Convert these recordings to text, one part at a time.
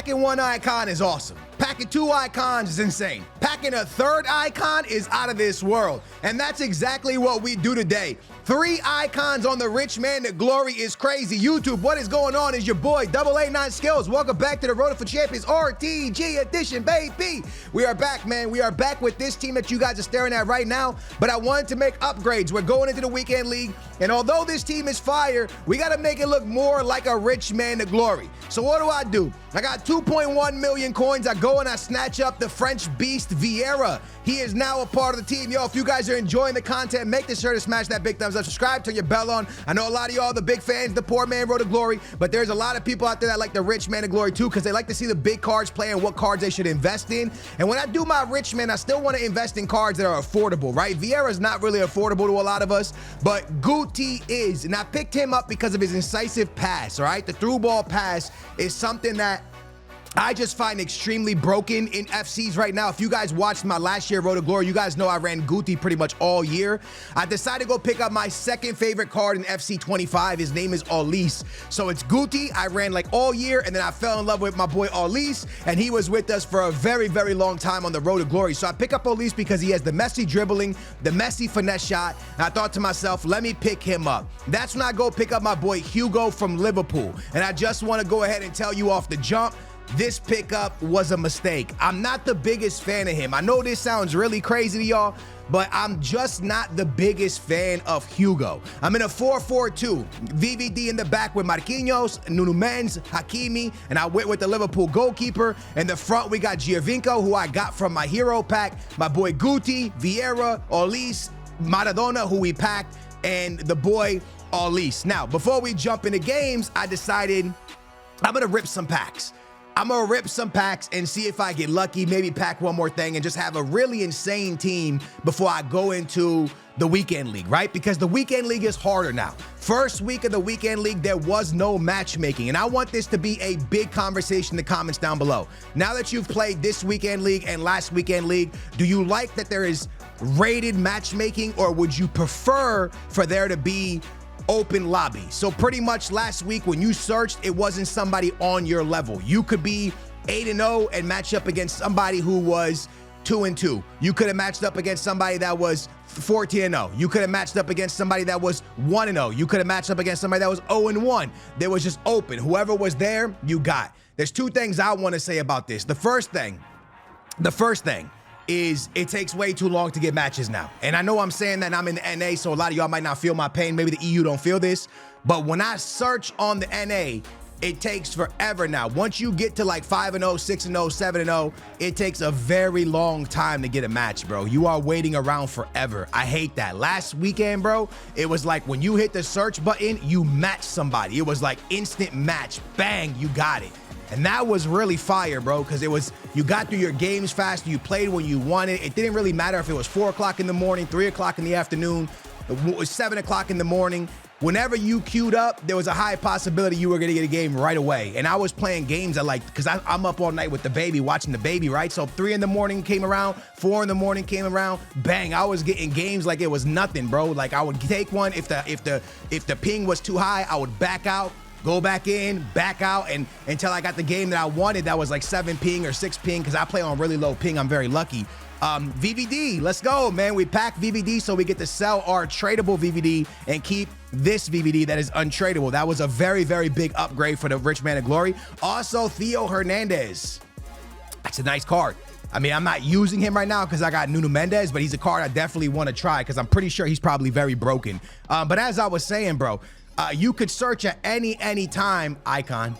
Packing one icon is awesome. Packing two icons is insane. Packing a third icon is out of this world. And that's exactly what we do today. 3 icons on the Rich Man to Glory is crazy. YouTube, what is going on? Is your boy, 889 Skills. Welcome back to the Road for Champions RTG edition, baby. We are back, man. We are back with this team that you guys are staring at right now. But I wanted to make upgrades. We're going into the weekend league. And although this team is fire, we got to make it look more like a Rich Man to Glory. So what do? I got 2.1 million coins. I go and I snatch up the French beast Vieira. He is now a part of the team. Yo, if you guys are enjoying the content, make sure to smash that big thumbs up. Subscribe, turn your bell on. I know a lot of y'all are the big fans, the poor man Road to Glory, but there's a lot of people out there that like the Rich Man to Glory too, because they like to see the big cards play and what cards they should invest in. And when I do my Rich Man, I still want to invest in cards that are affordable, right? Vieira's not really affordable to a lot of us, but Guti is. And I picked him up because of his incisive pass, all right? The through ball pass is something that I just find extremely broken in FCs right now. If you guys watched my last year Road to Glory, you guys know I ran Guti pretty much all year. I decided to go pick up my second favorite card in FC 25. His name is Olise. So it's Guti. I ran like all year, and then I fell in love with my boy Olise, and he was with us for a very, very long time on the Road to Glory. So I pick up Olise because he has the messy dribbling, the messy finesse shot, and I thought to myself, let me pick him up. That's when I go pick up my boy Hugo from Liverpool. And I just want to go ahead and tell you off the jump, this pickup was a mistake. I'm not the biggest fan of him. I know this sounds really crazy to y'all, but I'm just not the biggest fan of Hugo. I'm in a 4-4-2. VVD in the back with Marquinhos, Nuno Mendes, Hakimi, and I went with the Liverpool goalkeeper. In the front, we got Giovinco, who I got from my hero pack, my boy Guti, Vieira, Olise, Maradona, who we packed, and the boy Olise. Now, before we jump into games, I decided I'm gonna rip some packs. I'm gonna rip some packs and see if I get lucky, maybe pack one more thing and just have a really insane team before I go into the weekend league, right? Because the weekend league is harder now. First week of the weekend league, there was no matchmaking, and I want this to be a big conversation in the comments down below. Now that you've played this weekend league and last weekend league, do you like that there is rated matchmaking, or would you prefer for there to be open lobby? So pretty much last week when you searched, it wasn't somebody on your level. You could be 8-0 and match up against somebody who was 2-2. You could have matched up against somebody that was 14-0. You could have matched up against somebody that was 1-0. You could have matched up against somebody that was 0-1. There was just open. Whoever was there, you got. There's 2 things I want to say about this. The first thing is it takes way too long to get matches now. And I know I'm saying that I'm in the NA, so a lot of y'all might not feel my pain. Maybe the EU don't feel this. But when I search on the NA, it takes forever now. Once you get to like 5-0, 6-0, 7-0, it takes a very long time to get a match, bro. You are waiting around forever. I hate that. Last weekend, bro, it was like when you hit the search button, you match somebody. It was like instant match. Bang, you got it. And that was really fire, bro, because it was, you got through your games faster, you played when you wanted. It didn't really matter if it was 4 o'clock in the morning, 3 o'clock in the afternoon, it was 7 o'clock in the morning. Whenever you queued up, there was a high possibility you were gonna get a game right away. And I was playing games at like, because I'm up all night with the baby, watching the baby, right? So 3 in the morning came around, 4 in the morning came around, bang, I was getting games like it was nothing, bro. Like I would take one, if the ping was too high, I would back out, go back in, back out, and until I got the game that I wanted that was like 7 ping or 6 ping, because I play on really low ping. I'm very lucky. VVD, let's go, man. We pack VVD so we get to sell our tradable VVD and keep this VVD that is untradeable. That was a very, very big upgrade for the Rich Man of Glory. Also, Theo Hernandez. That's a nice card. I mean, I'm not using him right now because I got Nuno Mendes, but he's a card I definitely want to try because I'm pretty sure he's probably very broken. But as I was saying, bro, you could search at any time, icon,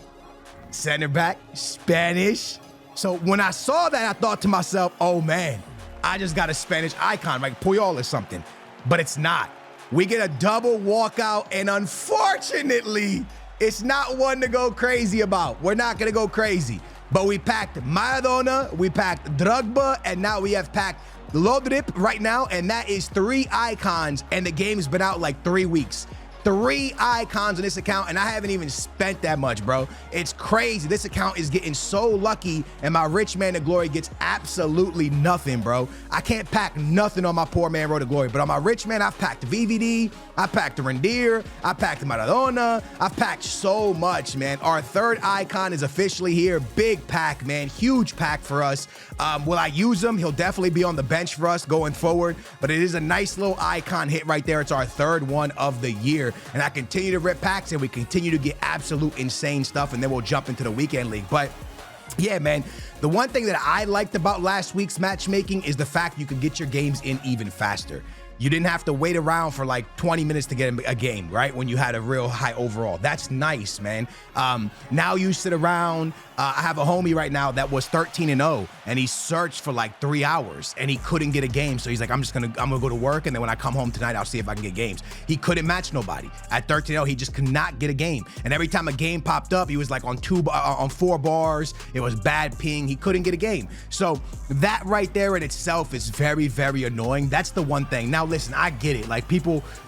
center back, Spanish. So when I saw that, I thought to myself, oh man, I just got a Spanish icon, like Puyol or something. But it's not. We get a double walkout, and unfortunately, it's not one to go crazy about. We're not gonna go crazy. But we packed Maradona, we packed Drogba, and now we have packed Lodrip right now, and that is 3 icons, and the game's been out like 3 weeks. 3 icons on this account, and I haven't even spent that much, bro. It's crazy. This account is getting so lucky, and my rich man to glory gets absolutely nothing, bro. I can't pack nothing on my poor man road to glory, but on my rich man, I've packed VVD, I packed Rendier, I packed Maradona, I've packed so much, man. Our 3rd icon is officially here. Big pack, man. Huge pack for us. Will I use him? He'll definitely be on the bench for us going forward, but it is a nice little icon hit right there. It's our 3rd one of the year, and I continue to rip packs, and we continue to get absolute insane stuff, and then we'll jump into the weekend league. But yeah, man, the one thing that I liked about last week's matchmaking is the fact you could get your games in even faster. You didn't have to wait around for like 20 minutes to get a game, right? When you had a real high overall. That's nice, man. Now you sit around. I have a homie right now that was 13-0, and he searched for like 3 hours, and he couldn't get a game. So he's like, I'm gonna go to work, and then when I come home tonight, I'll see if I can get games. He couldn't match nobody. At 13-0, he just could not get a game. And every time a game popped up, he was like on 4 bars. It was bad ping. He couldn't get a game. So that right there in itself is very, very annoying. That's the one thing. Now, listen, I get it. Like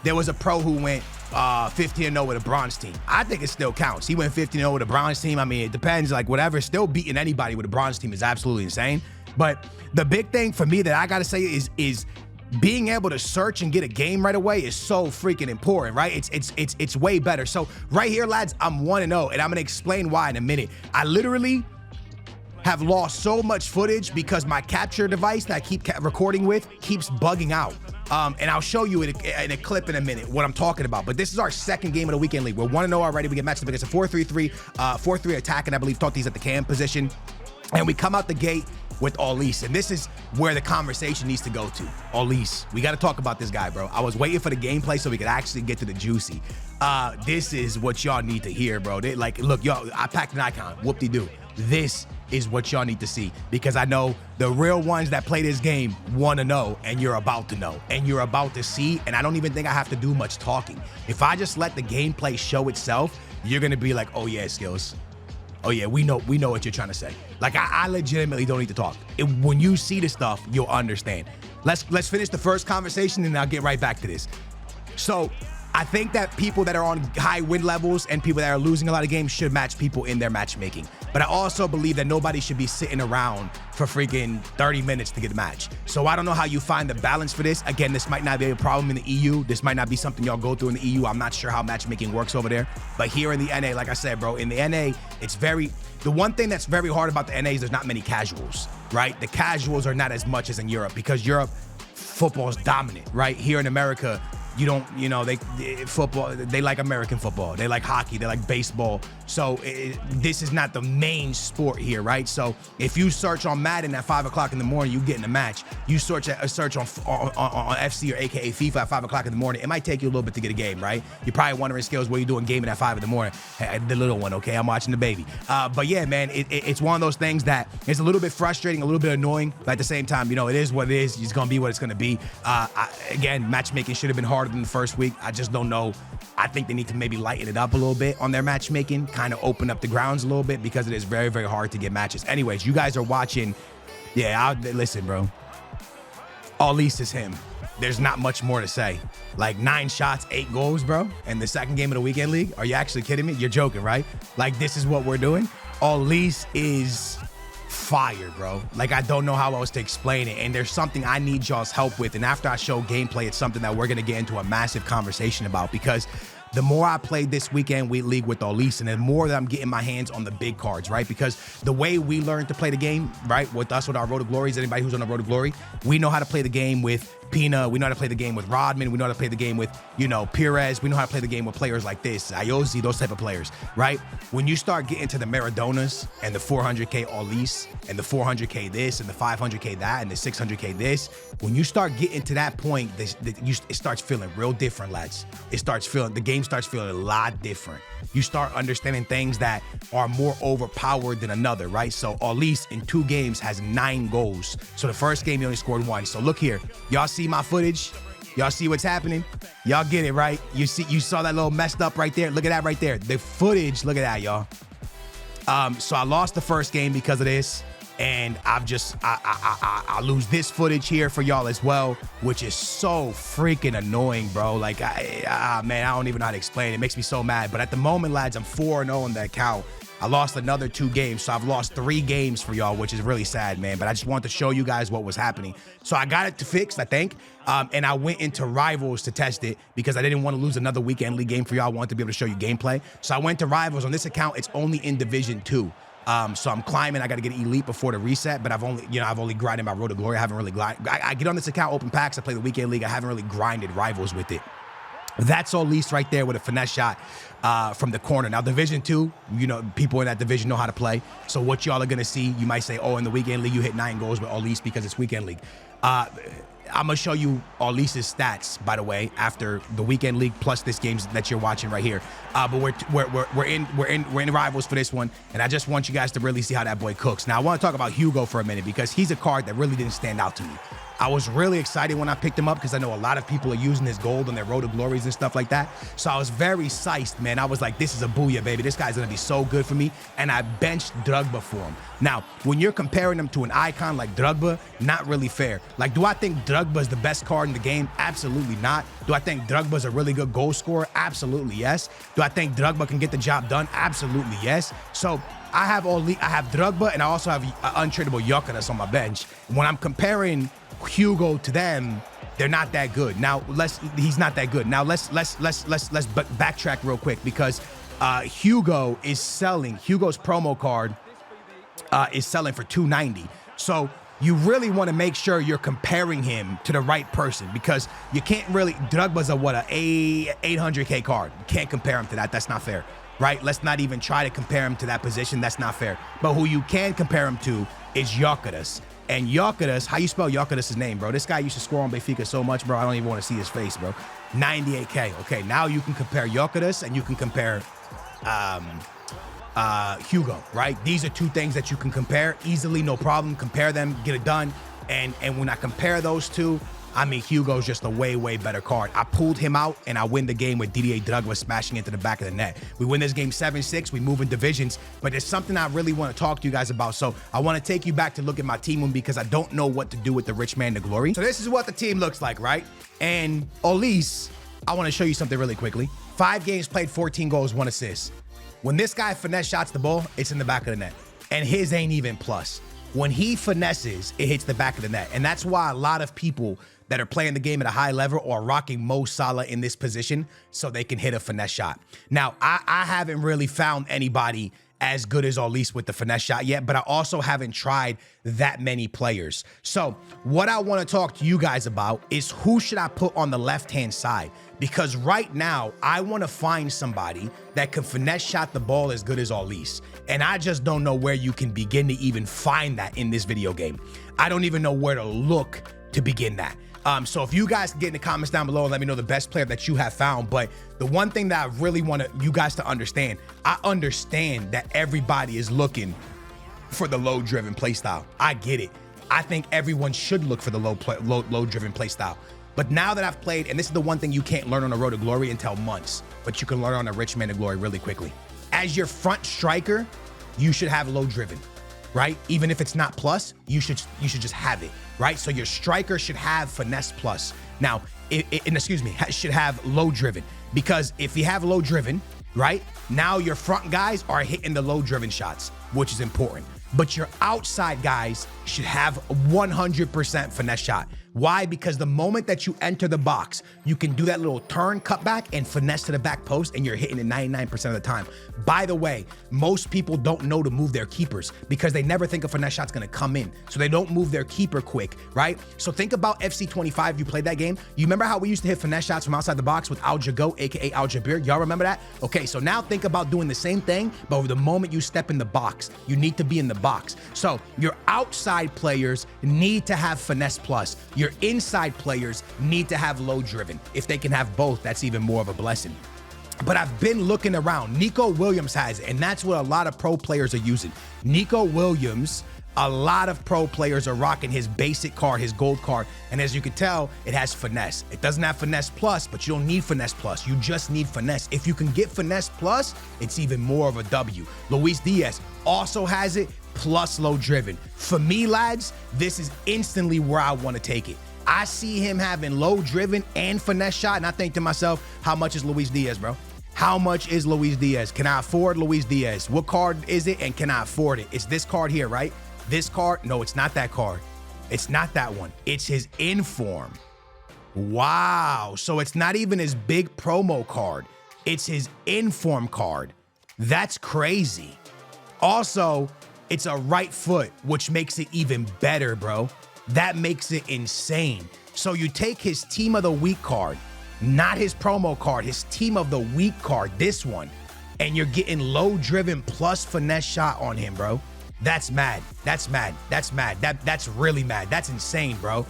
there was a pro who went 15-0 with a bronze team. I think it still counts. He went 15-0 with a bronze team. I mean, it depends, like whatever. Still beating anybody with a bronze team is absolutely insane. But the big thing for me that I gotta say is being able to search and get a game right away is so freaking important, right? It's way better. So right here, lads, I'm 1-0, and I'm gonna explain why in a minute. I literally have lost so much footage because my capture device that I keep recording with keeps bugging out. And I'll show you in a clip in a minute what I'm talking about. But this is our 2nd game of the weekend league. We're 1-0 already. We get matched up against a 4-3-3, 4-3 attacking, I believe. Totti's at the cam position. And we come out the gate with Olise. And this is where the conversation needs to go to. Olise. We got to talk about this guy, bro. I was waiting for the gameplay so we could actually get to the juicy. This is what y'all need to hear, bro. Look, y'all, I packed an icon. Whoop-de-doo. This is what y'all need to see, because I know the real ones that play this game want to know, and you're about to know, and you're about to see, and I don't even think I have to do much talking. If I just let the gameplay show itself, you're going to be like, oh yeah, Skills. Oh yeah, we know what you're trying to say. Like, I legitimately don't need to talk. When you see the stuff, you'll understand. Let's finish the first conversation, and I'll get right back to this. So I think that people that are on high win levels and people that are losing a lot of games should match people in their matchmaking. But I also believe that nobody should be sitting around for freaking 30 minutes to get a match. So I don't know how you find the balance for this. Again, this might not be a problem in the EU. This might not be something y'all go through in the EU. I'm not sure how matchmaking works over there. But here in the NA, like I said, bro, in the NA, the one thing that's very hard about the NA is there's not many casuals, right? The casuals are not as much as in Europe, because Europe, football is dominant, right? Here in America, football, they like American football. They like hockey. They like baseball. So this is not the main sport here, right? So if you search on Madden at 5 o'clock in the morning, you get in a match. You search on FC or AKA FIFA at 5 o'clock in the morning, it might take you a little bit to get a game, right? You're probably wondering, Skills, what are you doing gaming at 5 in the morning? Hey, the little one, okay? I'm watching the baby. But yeah, man, it's one of those things that is a little bit frustrating, a little bit annoying, but at the same time, it is what it is. It's going to be what it's going to be. Again, matchmaking should have been harder than the first week. I just don't know. I think they need to maybe lighten it up a little bit on their matchmaking, kind of open up the grounds a little bit, because it is very, very hard to get matches. Anyways, you guys are watching. Yeah, listen, bro. Olise is him. There's not much more to say. Like 9 shots, 8 goals, bro. And the 2nd game of the weekend league. Are you actually kidding me? You're joking, right? Like, this is what we're doing. Olise is fire, bro. Like, I don't know how else to explain it, and there's something I need y'all's help with, and after I show gameplay, it's something that we're gonna get into a massive conversation about, because the more I played this weekend league with Olise, and the more that I'm getting my hands on the big cards, right? Because the way we learned to play the game, right, with our Road to Glory, is anybody who's on the Road to Glory, we know how to play the game with Pina, we know how to play the game with Rodman, we know how to play the game with, Perez, we know how to play the game with players like this, Iosi, those type of players, right? When you start getting to the Maradonas and the 400K Olise and the 400K this and the 500K that and the 600K this, when you start getting to that point, it starts feeling real different, lads. The game starts feeling a lot different. You start understanding things that are more overpowered than another, right? So Olise in 2 games has 9 goals. So the first game he only scored 1. So look here, y'all see my footage? Y'all see what's happening? Y'all get it, right? You saw that little messed up right there. Look at that right there. The footage, look at that, y'all. So I lost the first game because of this. And I lose this footage here for y'all as well, which is so freaking annoying, bro. Like, man, I don't even know how to explain it. It makes me so mad. But at the moment, lads, I'm 4-0 on the account. I lost another 2 games, so I've lost 3 games for y'all, which is really sad, man. But I just wanted to show you guys what was happening. So I got it fixed, I think, and I went into Rivals to test it because I didn't want to lose another weekend league game for y'all. I wanted to be able to show you gameplay. So I went to Rivals. On this account, it's only in Division 2. So I'm climbing. I got to get Elite before the reset, but I've only grinded my Road to Glory. I haven't really grinded. I get on this account, open packs. I play the weekend league. I haven't really grinded Rivals with it. That's all least right there with a finesse shot from the corner. Now, Division 2, people in that division know how to play. So what y'all are going to see, you might say, oh, in the weekend league, you hit 9 goals with all least because it's weekend league. I'm going to show you Orlis's stats, by the way, after the weekend league plus this game that you're watching right here. But we're in Rivals for this one, and I just want you guys to really see how that boy cooks. Now, I want to talk about Hugo for a minute because he's a card that really didn't stand out to me. I was really excited when I picked him up because I know a lot of people are using his gold on their Road to Glories and stuff like that. So I was very psyched, man. I was like, this is a booyah, baby. This guy's going to be so good for me. And I benched Drogba for him. Now, when you're comparing him to an icon like Drogba, not really fair. Like, do I think Drogba is the best card in the game? Absolutely not. Do I think Drogba is a really good goal scorer? Absolutely yes. Do I think Drogba can get the job done? Absolutely yes. So I have Drogba, and I also have untradeable Gyökeres on my bench. When I'm comparing Hugo to them, they're not that good. Now he's not that good. Now let's backtrack real quick because Hugo's promo card is selling for $290. So you really want to make sure you're comparing him to the right person because you can't really. Drogba's a 800K card. You can't compare him to that. That's not fair, right? Let's not even try to compare him to that position. That's not fair. But who you can compare him to is Gyökeres. And Gyökeres, how you spell Gyökeres' name, bro? This guy used to score on Benfica so much, bro. I don't even want to see his face, bro. 98K. Okay, now you can compare Gyökeres and you can compare Hugo, right? These are 2 things that you can compare easily, no problem. Compare them, get it done. And when I compare those 2, I mean, Hugo's just a way, way better card. I pulled him out, and I win the game with Didier Drogba smashing into the back of the net. We win this game 7-6. We move in divisions, but there's something I really want to talk to you guys about. So I want to take you back to look at my team because I don't know what to do with the rich man to glory. So this is what the team looks like, right? And Orlis, I want to show you something really quickly. 5 games played, 14 goals, 1 assist. When this guy finesse shots the ball, it's in the back of the net, and his ain't even plus. When he finesses, it hits the back of the net, and that's why a lot of people that are playing the game at a high level or rocking Mo Salah in this position so they can hit a finesse shot. Now, I haven't really found anybody as good as Orlis with the finesse shot yet, but I also haven't tried that many players. So what I want to talk to you guys about is who should I put on the left-hand side? Because right now, I want to find somebody that can finesse shot the ball as good as Orlis. And I just don't know where you can begin to even find that in this video game. I don't even know where to look to begin that. So if you guys can get in the comments down below and let me know the best player that you have found. But the one thing that I really want you guys to understand, I understand that everybody is looking for the low-driven play style. I get it. I think everyone should look for the low-driven play style. But now that I've played, and this is the one thing you can't learn on the Road to Glory until months, but you can learn on a Rich Man to Glory really quickly. As your front striker, you should have low-driven, right? Even if it's not plus, you should just have it, right? So your striker should have finesse plus. Now, should have low-driven, because if you have low-driven, right, now your front guys are hitting the low-driven shots, which is important. But your outside guys should have 100% finesse shot. Why? Because the moment that you enter the box, you can do that little turn, cut back, and finesse to the back post, and you're hitting it 99% of the time. By the way, most people don't know to move their keepers because they never think a finesse shot's gonna come in. So they don't move their keeper quick, right? So think about FC 25, you played that game. You remember how we used to hit finesse shots from outside the box with Al Jago, aka Al Jabir? Y'all remember that? Okay, so now think about doing the same thing, but the moment you step in the box, you need to be in the box. So your outside players need to have finesse plus. Your inside players need to have low driven. If they can have both, that's even more of a blessing. But I've been looking around. Nico Williams has it, and that's what a lot of pro players are using. Nico Williams, a lot of pro players are rocking his basic card, his gold card, and as you can tell, it has finesse. It doesn't have finesse plus, but you don't need finesse plus. You just need finesse. If you can get finesse plus, it's even more of a W. Luis Diaz also has it. plus low driven. For me, lads, this is instantly where I want to take it. I see him having low driven and finesse shot, and I think to myself, how much is Luis Diaz, bro? How much is Luis Diaz? Can I afford Luis Diaz? What card is it, and can I afford it? It's this card here, right? This card? No, it's not that card. It's not that one. It's his inform. Wow. So it's not even his big promo card. It's his inform card. That's crazy. Also, it's a right foot, which makes it even better, bro. That makes it insane. So you take his team of the week card, not his promo card, his team of the week card, this one, and you're getting low driven plus finesse shot on him, bro. That's mad. That's mad. That's mad. That's really mad. That's insane, bro.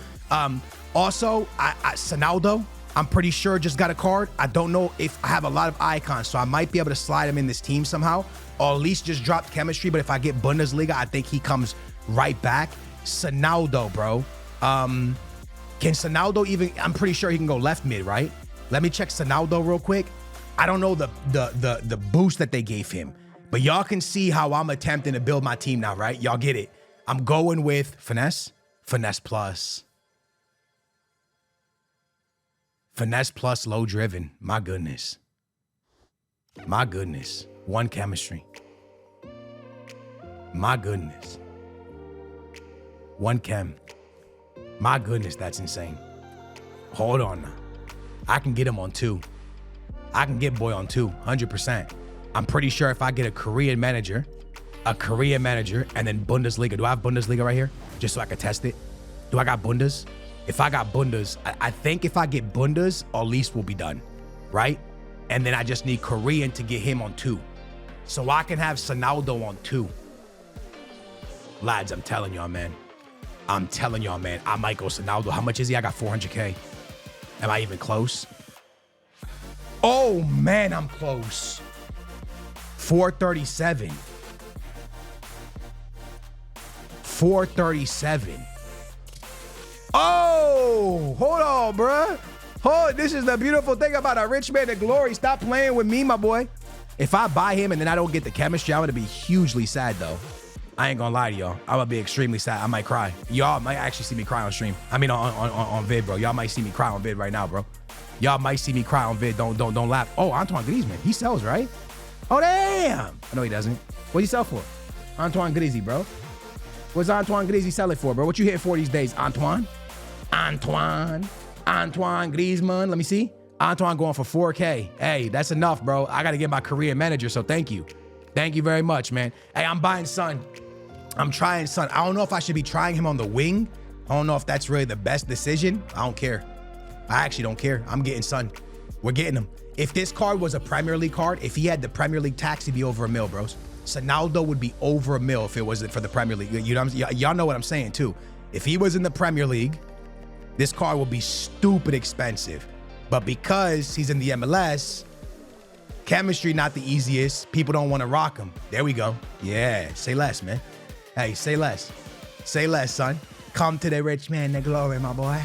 Also, Sonaldo, I'm pretty sure just got a card. I don't know if I have a lot of icons, so I might be able to slide him in this team somehow, or at least just drop chemistry. But if I get Bundesliga, I think he comes right back. Sonaldo, bro. Can Sonaldo even, I'm pretty sure he can go left mid, right? Let me check Sonaldo real quick. I don't know the boost that they gave him, but y'all can see how I'm attempting to build my team now, right? Y'all get it. I'm going with finesse plus. Finesse plus low driven. My goodness. My goodness. One chemistry. My goodness. One chem. My goodness, that's insane. Hold on now. I can get him on 2. I can get boy on 2, 100%. I'm pretty sure if I get a Korean manager, and then Bundesliga. Do I have Bundesliga right here? Just so I can test it. Do I got Bundes? If I got Bundes, I think if I get Bundes, at least we'll be done, right? And then I just need Korean to get him on 2. So I can have Sonaldo on 2. Lads, I'm telling y'all, man. I'm telling y'all, man. I might go Sonaldo. How much is he? I got 400K. Am I even close? Oh, man, I'm close. 437. 437. Oh, hold on, bruh. This is the beautiful thing about a rich man to glory. Stop playing with me, my boy. If I buy him and then I don't get the chemistry, I'm going to be hugely sad, though. I ain't gonna lie to y'all. I'm gonna be extremely sad. I might cry. Y'all might actually see me cry on stream. I mean, on vid, bro. Y'all might see me cry on vid right now, bro. Y'all might see me cry on vid. Don't laugh. Oh, Antoine Griezmann. He sells, right? Oh, damn. No, he doesn't. What do you sell for? Antoine Griezmann, bro. What's Antoine Griezmann selling for, bro? What you hitting for these days, Antoine Griezmann. Let me see. Antoine going for 4K. Hey, that's enough, bro. I gotta get my Korean manager, so thank you. Thank you very much, man. Hey, I'm buying Son. I'm trying Son. I don't know if I should be trying him on the wing. I don't know if that's really the best decision. I don't care. I actually don't care. I'm getting Son. We're getting him. If this card was a Premier League card, if he had the Premier League tax, he'd be over $1 million, bros. Sonaldo would be over $1 million if it wasn't for the Premier League. You know what I'm saying? Y'all know what I'm saying, too. If he was in the Premier League, this card would be stupid expensive. But because he's in the MLS, chemistry not the easiest. People don't want to rock him. There we go. Yeah, say less, man. Hey, say less. Say less, son. Come to the rich man, the glory, my boy.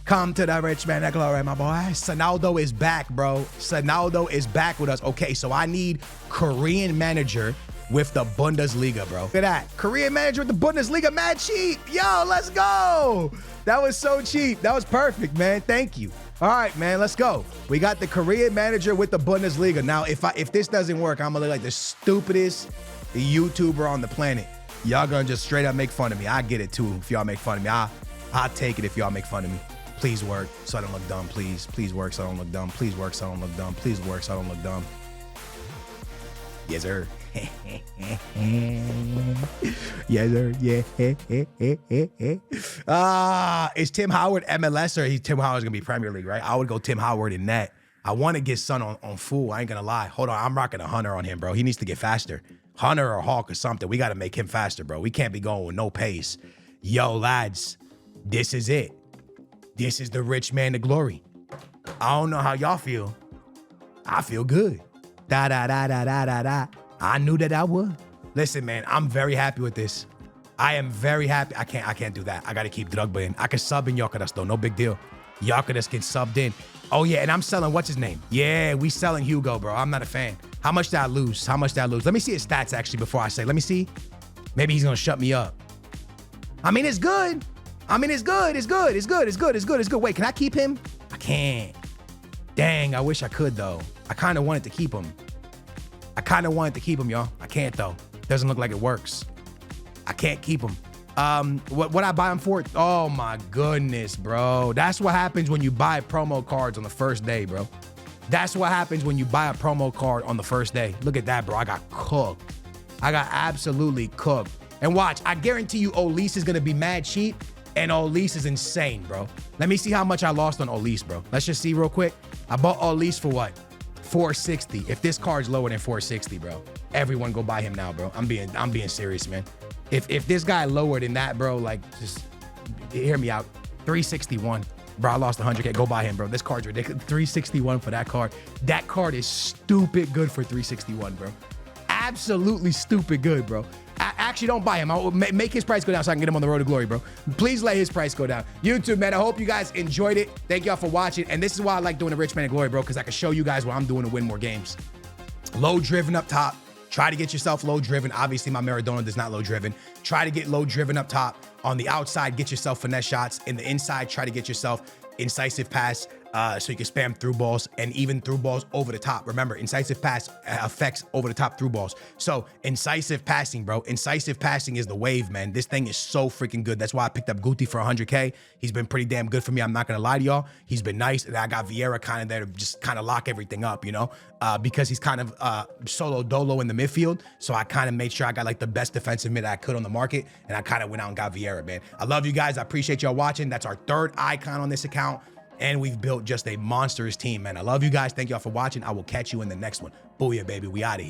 Come to the rich man, the glory, my boy. Sonaldo is back, bro. Sonaldo is back with us. Okay, so I need Korean manager with the Bundesliga, bro. Look at that. Korean manager with the Bundesliga, mad cheap. Yo, let's go. That was so cheap. That was perfect, man. Thank you. All right, man, let's go. We got the Korean manager with the Bundesliga. Now, if this doesn't work, I'm gonna look like the stupidest YouTuber on the planet. Y'all gonna just straight up make fun of me. I get it too if y'all make fun of me. I'll take it if y'all make fun of me. Please work so I don't look dumb, please. Please work so I don't look dumb. Please work so I don't look dumb. Please work so I don't look dumb. Yes, sir. Yes, sir. Yeah. Is Tim Howard MLS or Tim Howard's gonna be Premier League, right? I would go Tim Howard in that. I want to get Son on full. I ain't gonna lie. Hold on, I'm rocking a Hunter on him, bro. He needs to get faster. Hunter or Hawk or something. We got to make him faster, bro. We can't be going with no pace. Yo, lads, this is it. This is the rich man to glory. I don't know how y'all feel. I feel good. I knew that I would. Listen, man, I'm very happy with this. I am very happy. I can't do that. I got to keep Drogba in. I can sub in Jokeres, though. No big deal. Jokeres can subbed in. Oh, yeah, and I'm selling, what's his name? Yeah, we selling Hugo, bro. I'm not a fan. How much did I lose? Let me see his stats, actually, before I say. Let me see Maybe he's gonna shut me up. I mean, it's good. It's good. Wait, can I keep him? I can't. Dang, I wish I could though. I kind of wanted to keep him. Y'all. I can't though. Doesn't look like it works. I can't keep him. What I buy him for? Oh my goodness, bro. That's what happens when you buy promo cards on the first day, bro. That's what happens when you buy a promo card on the first day. Look at that, bro. I got cooked. I got absolutely cooked. And watch, I guarantee you Olise is gonna be mad cheap, and Olise is insane, bro. Let me see how much I lost on Olise, bro. Let's just see real quick. I bought Olise for what? 460. If this card's lower than 460, bro, everyone go buy him now, bro. I'm being serious, man. If this guy lower than that, bro, like, just hear me out. 361. Bro, I lost 100K. Go buy him, bro. This card's ridiculous. 361 for that card. That card is stupid good for 361, bro. Absolutely stupid good, bro. Actually, don't buy him. I'll make his price go down so I can get him on the road to glory, bro. Please let his price go down. YouTube, man, I hope you guys enjoyed it. Thank y'all for watching. And this is why I like doing the Rich Man of Glory, bro, because I can show you guys what I'm doing to win more games. Low driven up top. Try to get yourself low driven. Obviously, my Maradona does not low driven. Try to get low driven up top. On the outside, get yourself finesse shots. In the inside, try to get yourself incisive pass so you can spam through balls and even through balls over the top. Remember, incisive pass affects over the top through balls. So incisive passing, bro. Incisive passing is the wave, man. This thing is so freaking good. That's why I picked up Guti for 100K. He's been pretty damn good for me. I'm not going to lie to y'all. He's been nice. And I got Vieira kind of there to just kind of lock everything up, you know, because he's kind of solo dolo in the midfield. So I kind of made sure I got like the best defensive mid I could on the market. And I kind of went out and got Vieira, man. I love you guys. I appreciate y'all watching. That's our third icon on this account. And we've built just a monstrous team, man. I love you guys. Thank y'all for watching. I will catch you in the next one. Booyah, baby. We out of here.